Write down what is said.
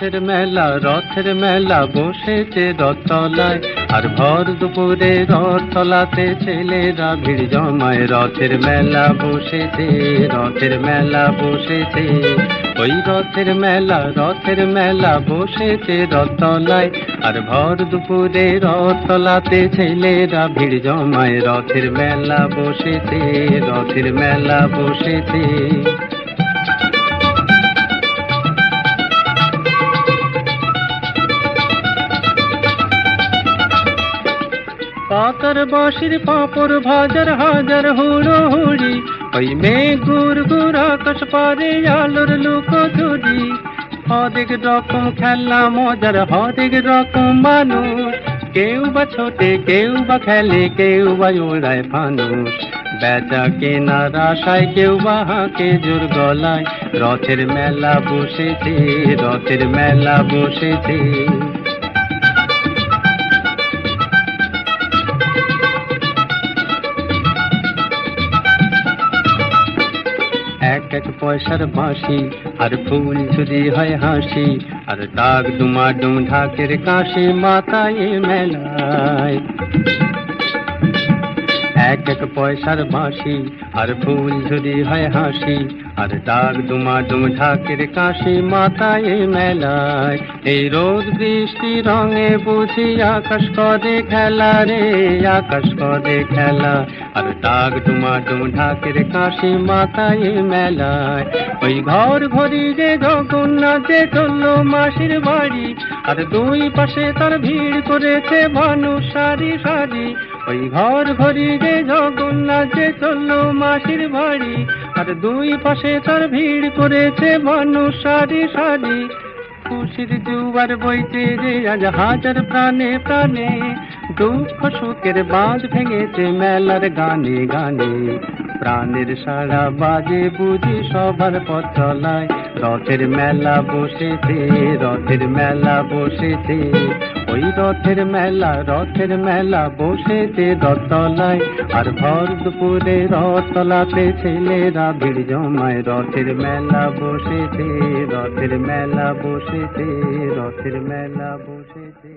রথের মেলা বসেছে রথতলায়, আর ভর দুপুরে রথতলাতে ছেলেরা ভিড় জমায়। রথের মেলা বসেছে, রথের মেলা বসেছে, ওই রথের মেলা বসেছে রথতলায়, আর ভর দুপুরে রথতলাতে ছেলেরা ভিড় জমায়। রথের মেলা বসেছে, রথের মেলা বসেছে। পাতার বাঁশির পাঁপড় ভাজার হাজার হুড়োহুড়ি, ওই মেঘ গুড় গুড় আকাশ পারে আলোর লুকোচুরি। হরেক রকম খেলা মজার, হরেক রকম মানুষ, কেউ বা ছোটে, কেউ বা খেলে, কেউ বা ওড়ায় ফানুষ। বেচা কেনার আশায় কেউ বা হাঁকে জোর গলায়। রথের মেলা বসেছে, রথের মেলা বসেছে। এক এক পয়সার বাঁশি, আর ফুল ঝুরি হয় হাসি, আর ডাক ডুমাডুম ঢাকের কাশি মাথায় মেলায়। এক এক পয়সার বাঁশি, আর ফুল ঝুরি হয় হাসি, আর ডাক ডুমাডুম ঢাকের কাশি মাথায় মেলায়। এই রোদ বৃষ্টি রঙে বুঝি আকাশ করে খেলা রে, আকাশ করে খেলা, আর ডাক ডুমাডুম ঢাকের কাশি মাথায় মেলায়। ওই ঘর ঘড়ি যে জগন্নাথে চললো মাসির বাড়ি, আর দুই পাশে তার ভিড় করেছে মানুষ সারি সারি। ওই ঘর ঘড়ি যে জগন্নাথে চললো মাসির বাড়ি, আর দুই পাশে তার ভিড় করেছে মানুষ সারি সারি। খুশির জুয়ার বইতে যে আজ হাজার প্রাণে প্রাণে, দুঃখ সুখের বাঁধ ভেঙেছে মেলার গানে গানে। প্রাণের সারা বাজে বুঝি সবার পথ চলায়। রথের মেলা বসেছে, রথের মেলা বসেছে, ওই রথের মেলা বসেছে রথতলায়, আর ভর দুপুরে রথতলাতে ছেলেরা ভিড় জমায়। রথের মেলা বসেছে, রথের মেলা বসেছে, রথের মেলা বসেছে।